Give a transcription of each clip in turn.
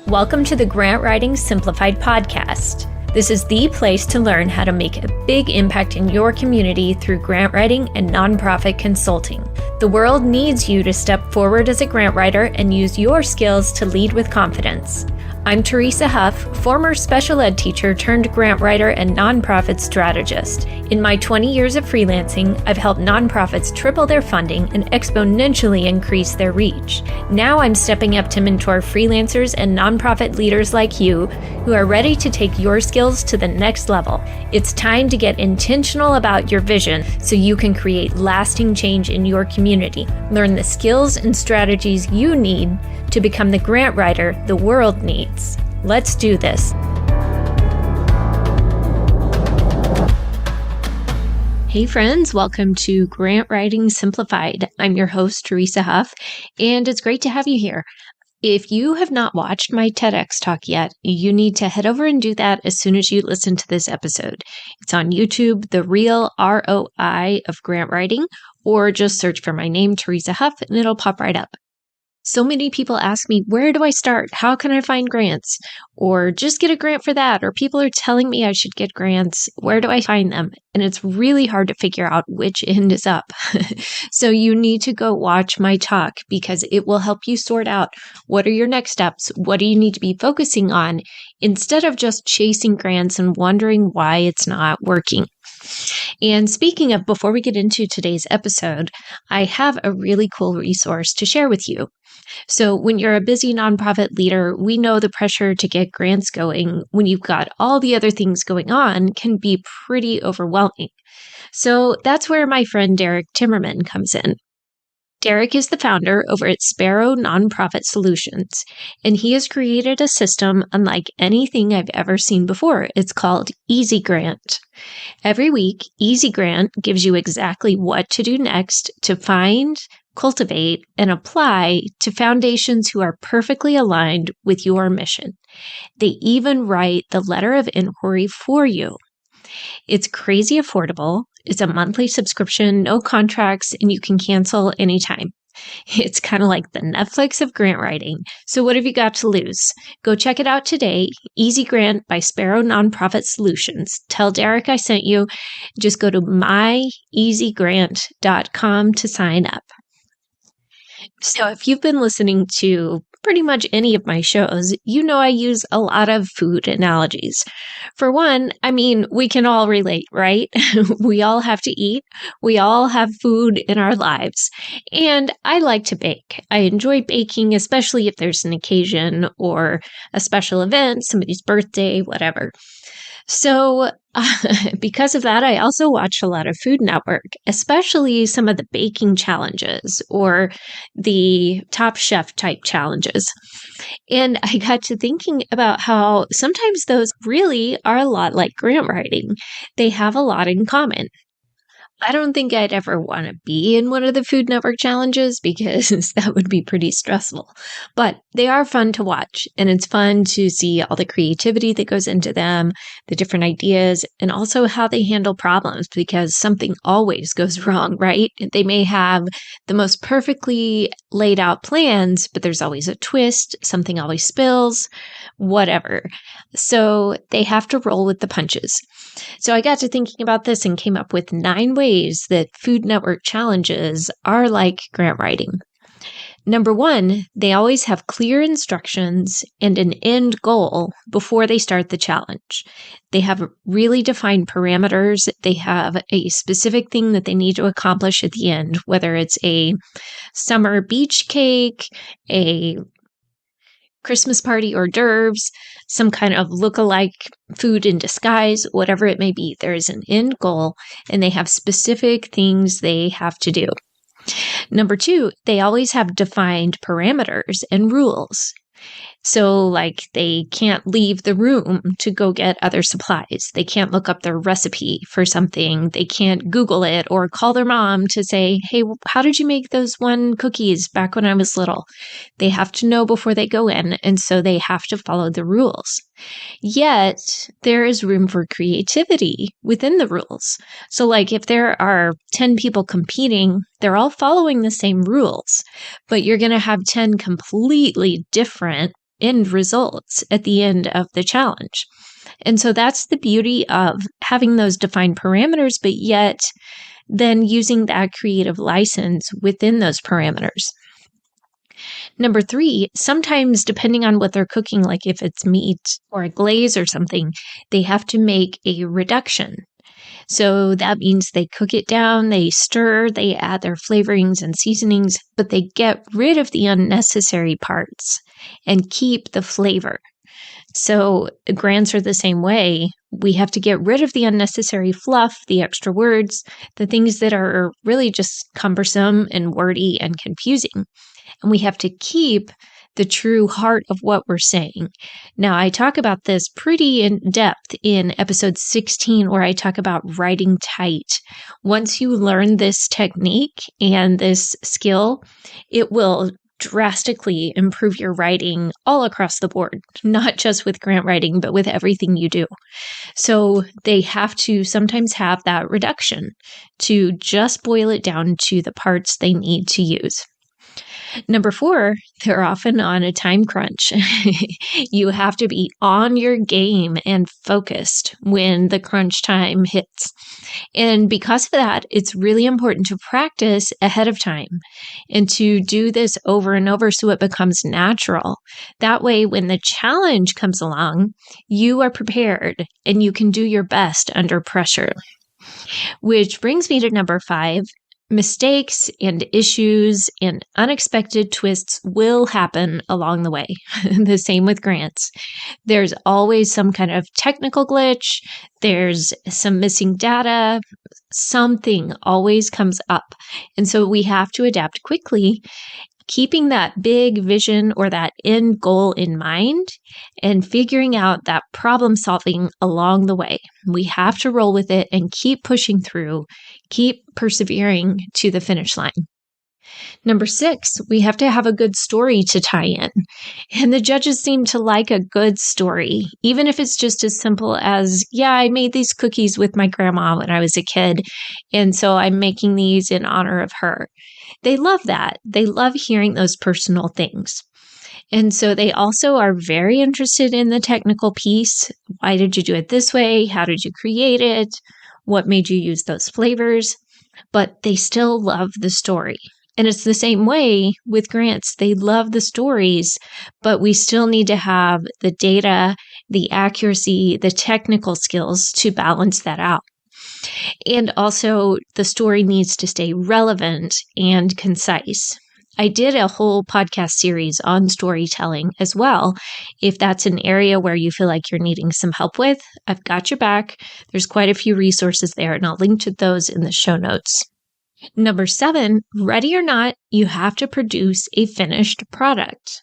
Welcome to the Grant Writing Simplified podcast. This is the place to learn how to make a big impact in your community through grant writing and nonprofit consulting. The world needs you to step forward as a grant writer and use your skills to lead with confidence. I'm Teresa Huff, former special ed teacher turned grant writer and nonprofit strategist. In my 20 years of freelancing, I've helped nonprofits triple their funding and exponentially increase their reach. Now I'm stepping up to mentor freelancers and nonprofit leaders like you who are ready to take your skills to the next level. It's time to get intentional about your vision so you can create lasting change in your community. Learn the skills and strategies you need to become the grant writer the world needs. Let's do this. Hey friends, welcome to Grant Writing Simplified. I'm your host, Teresa Huff, and it's great to have you here. If you have not watched my TEDx talk yet, you need to head over and do that as soon as you listen to this episode. It's on YouTube, The Real ROI of Grant Writing, or just search for my name, Teresa Huff, and it'll pop right up. So many people ask me, where do I start? How can I find grants? Or just get a grant for that? Or people are telling me I should get grants. Where do I find them? And it's really hard to figure out which end is up. So you need to go watch my talk because it will help you sort out what are your next steps? What do you need to be focusing on instead of just chasing grants and wondering why it's not working? And speaking of, before we get into today's episode, I have a really cool resource to share with you. So when you're a busy nonprofit leader, we know the pressure to get grants going when you've got all the other things going on can be pretty overwhelming. So that's where my friend Derek Timmerman comes in. Derek is the founder over at Sparrow Nonprofit Solutions, and he has created a system unlike anything I've ever seen before. It's called Easy Grant. Every week, Easy Grant gives you exactly what to do next to find, cultivate, and apply to foundations who are perfectly aligned with your mission. They even write the letter of inquiry for you. It's crazy affordable. It's a monthly subscription, no contracts, and you can cancel anytime. It's kind of like the Netflix of grant writing. So what have you got to lose? Go check it out today. Easy Grant by Sparrow Nonprofit Solutions. Tell Derek I sent you. Just go to myeasygrant.com to sign up. So if you've been listening to pretty much any of my shows, you know I use a lot of food analogies. For one, we can all relate, right? We all have to eat. We all have food in our lives. And I like to bake. I enjoy baking, especially if there's an occasion or a special event, somebody's birthday, whatever. So because of that, I also watch a lot of Food Network, especially some of the baking challenges or the Top Chef type challenges. And I got to thinking about how sometimes those really are a lot like grant writing. They have a lot in common. I don't think I'd ever want to be in one of the Food Network challenges because that would be pretty stressful. But they are fun to watch, and it's fun to see all the creativity that goes into them, the different ideas, and also how they handle problems because something always goes wrong, right? They may have the most perfectly laid out plans, but there's always a twist, something always spills, whatever. So they have to roll with the punches. So I got to thinking about this and came up with 9 ways that Food Network challenges are like grant writing. Number 1, they always have clear instructions and an end goal before they start the challenge. They have really defined parameters. They have a specific thing that they need to accomplish at the end, whether it's a summer beach cake, a Christmas party hors d'oeuvres, some kind of look-alike food in disguise, whatever it may be. There is an end goal, and they have specific things they have to do. Number 2, they always have defined parameters and rules. So like they can't leave the room to go get other supplies. They can't look up their recipe for something. They can't Google it or call their mom to say, hey, how did you make those one cookies back when I was little? They have to know before they go in, and so they have to follow the rules. Yet there is room for creativity within the rules. So like if there are 10 people competing, they're all following the same rules, but you're going to have 10 completely different end results at the end of the challenge. And so that's the beauty of having those defined parameters, but yet then using that creative license within those parameters. Number 3, sometimes depending on what they're cooking, like if it's meat or a glaze or something, they have to make a reduction. So that means they cook it down, they stir, they add their flavorings and seasonings, but they get rid of the unnecessary parts and keep the flavor. So grants are the same way. We have to get rid of the unnecessary fluff, the extra words, the things that are really just cumbersome and wordy and confusing. And we have to keep the true heart of what we're saying. Now, I talk about this pretty in depth in episode 16, where I talk about writing tight. Once you learn this technique and this skill, it will drastically improve your writing all across the board, not just with grant writing, but with everything you do. So they have to sometimes have that reduction to just boil it down to the parts they need to use. Number 4, they're often on a time crunch. You have to be on your game and focused when the crunch time hits. And because of that, it's really important to practice ahead of time and to do this over and over so it becomes natural. That way, when the challenge comes along, you are prepared and you can do your best under pressure. Which brings me to number 5. Mistakes and issues and unexpected twists will happen along the way. The same with grants. There's always some kind of technical glitch. There's some missing data. Something always comes up. And so we have to adapt quickly, keeping that big vision or that end goal in mind and figuring out that problem solving along the way. We have to roll with it and keep pushing through, keep persevering to the finish line. Number 6, we have to have a good story to tie in. And the judges seem to like a good story, even if it's just as simple as, yeah, I made these cookies with my grandma when I was a kid, and so I'm making these in honor of her. They love that. They love hearing those personal things. And so they also are very interested in the technical piece. Why did you do it this way? How did you create it? What made you use those flavors? But they still love the story. And it's the same way with grants. They love the stories, but we still need to have the data, the accuracy, the technical skills to balance that out. And also, the story needs to stay relevant and concise. I did a whole podcast series on storytelling as well. If that's an area where you feel like you're needing some help with, I've got your back. There's quite a few resources there, and I'll link to those in the show notes. Number 7, ready or not, you have to produce a finished product.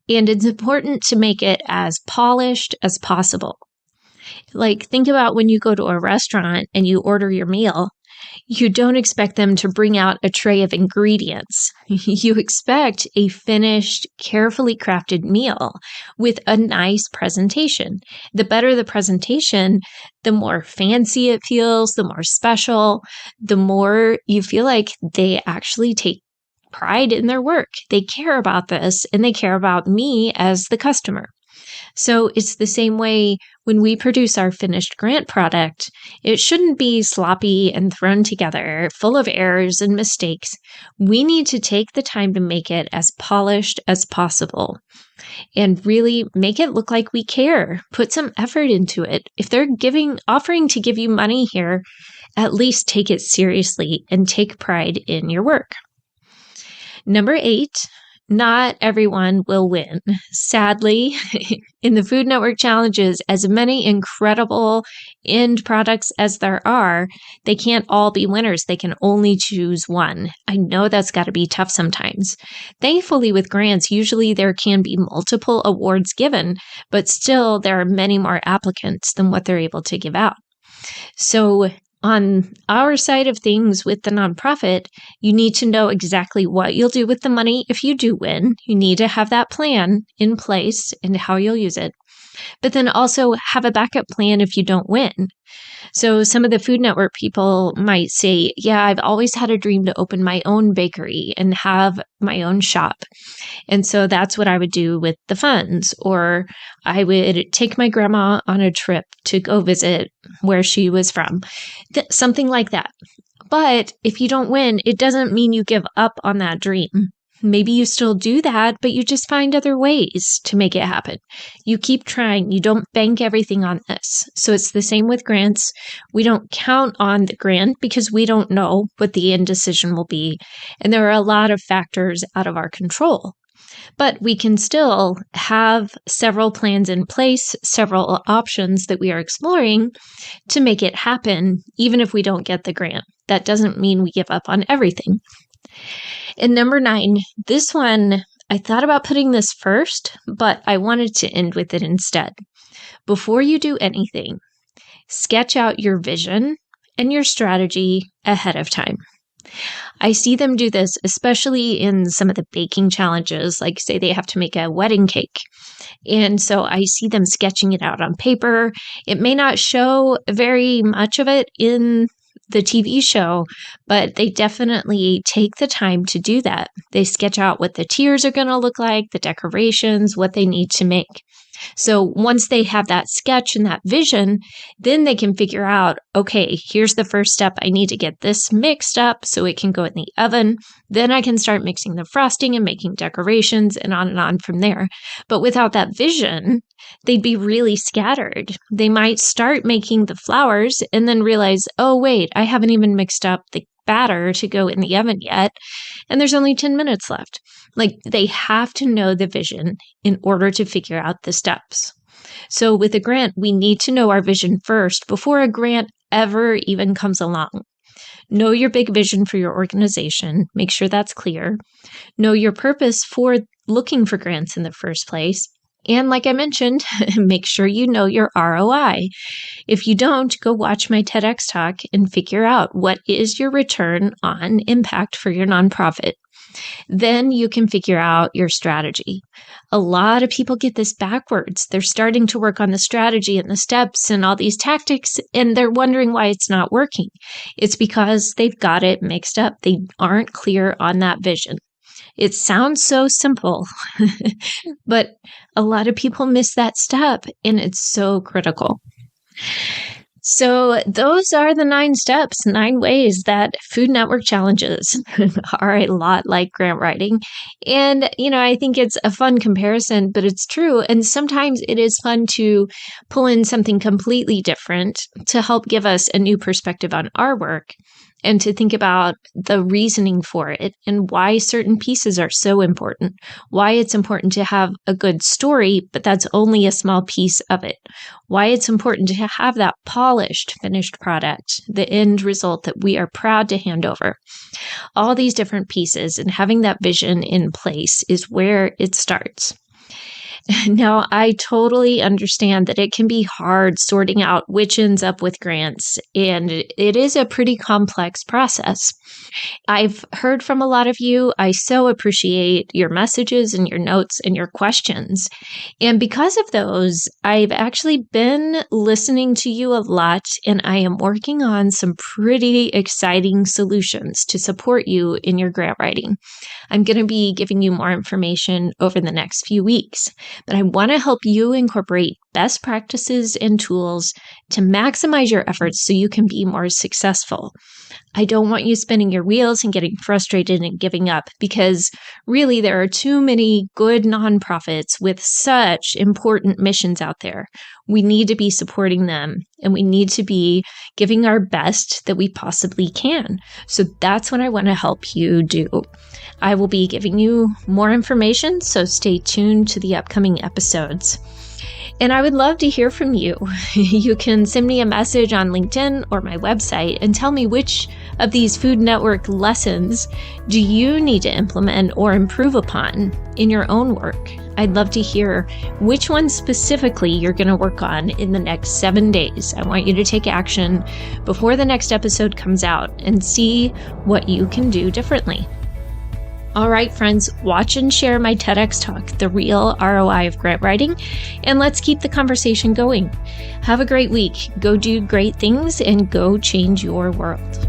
And it's important to make it as polished as possible. Like, think about when you go to a restaurant and you order your meal. You don't expect them to bring out a tray of ingredients. You expect a finished, carefully crafted meal with a nice presentation. The better the presentation, the more fancy it feels, the more special, the more you feel like they actually take pride in their work. They care about this, and they care about me as the customer. So it's the same way when we produce our finished grant product. It shouldn't be sloppy and thrown together, full of errors and mistakes. We need to take the time to make it as polished as possible and really make it look like we care. Put some effort into it. If they're offering to give you money here, at least take it seriously and take pride in your work. Number 8, not everyone will win. Sadly, in the Food Network challenges, as many incredible end products as there are, they can't all be winners. They can only choose one. I know that's got to be tough sometimes. Thankfully, with grants, usually there can be multiple awards given, but still there are many more applicants than what they're able to give out. So on our side of things with the nonprofit, you need to know exactly what you'll do with the money if you do win. You need to have that plan in place and how you'll use it. but then also have a backup plan if you don't win. So some of the Food Network people might say, yeah, I've always had a dream to open my own bakery and have my own shop. And so that's what I would do with the funds. Or I would take my grandma on a trip to go visit where she was from, something like that. But if you don't win, it doesn't mean you give up on that dream. Maybe you still do that, but you just find other ways to make it happen. You keep trying. You don't bank everything on this. So it's the same with grants. We don't count on the grant because we don't know what the end decision will be. And there are a lot of factors out of our control. But we can still have several plans in place, several options that we are exploring to make it happen, even if we don't get the grant. That doesn't mean we give up on everything. And number 9, this one, I thought about putting this first, but I wanted to end with it instead. Before you do anything, sketch out your vision and your strategy ahead of time. I see them do this, especially in some of the baking challenges, like say they have to make a wedding cake. And so I see them sketching it out on paper. It may not show very much of it in the TV show, but they definitely take the time to do that. They sketch out what the tiers are going to look like, the decorations, what they need to make. So once they have that sketch and that vision, then they can figure out, okay, here's the first step. I need to get this mixed up so it can go in the oven. Then I can start mixing the frosting and making decorations and on from there. But without that vision, they'd be really scattered. They might start making the flowers and then realize, oh, wait, I haven't even mixed up the batter to go in the oven yet, and there's only 10 minutes left. Like, they have to know the vision in order to figure out the steps. So with a grant, we need to know our vision first before a grant ever even comes along. Know your big vision for your organization. Make sure that's clear. Know your purpose for looking for grants in the first place. And like I mentioned, make sure you know your ROI. If you don't, go watch my TEDx talk and figure out what is your return on impact for your nonprofit. Then you can figure out your strategy. A lot of people get this backwards. They're starting to work on the strategy and the steps and all these tactics, and they're wondering why it's not working. It's because they've got it mixed up. They aren't clear on that vision. It sounds so simple, but a lot of people miss that step, and it's so critical. So those are the 9 steps, 9 ways that Food Network challenges are a lot like grant writing. And, I think it's a fun comparison, but it's true. And sometimes it is fun to pull in something completely different to help give us a new perspective on our work and to think about the reasoning for it and why certain pieces are so important, why it's important to have a good story, but that's only a small piece of it, why it's important to have that polished, finished product, the end result that we are proud to hand over. All these different pieces and having that vision in place is where it starts. Now, I totally understand that it can be hard sorting out which ends up with grants, and it is a pretty complex process. I've heard from a lot of you. I so appreciate your messages and your notes and your questions. And because of those, I've actually been listening to you a lot, and I am working on some pretty exciting solutions to support you in your grant writing. I'm going to be giving you more information over the next few weeks. But I want to help you incorporate best practices and tools to maximize your efforts so you can be more successful. I don't want you spinning your wheels and getting frustrated and giving up, because really there are too many good nonprofits with such important missions out there. We need to be supporting them, and we need to be giving our best that we possibly can. So that's what I want to help you do. I will be giving you more information, so stay tuned to the upcoming episodes. And I would love to hear from you. You can send me a message on LinkedIn or my website and tell me which of these Food Network lessons do you need to implement or improve upon in your own work. I'd love to hear which one specifically you're going to work on in the next 7 days. I want you to take action before the next episode comes out and see what you can do differently. All right, friends, watch and share my TEDx talk, The Real ROI of Grant Writing, and let's keep the conversation going. Have a great week. Go do great things and go change your world.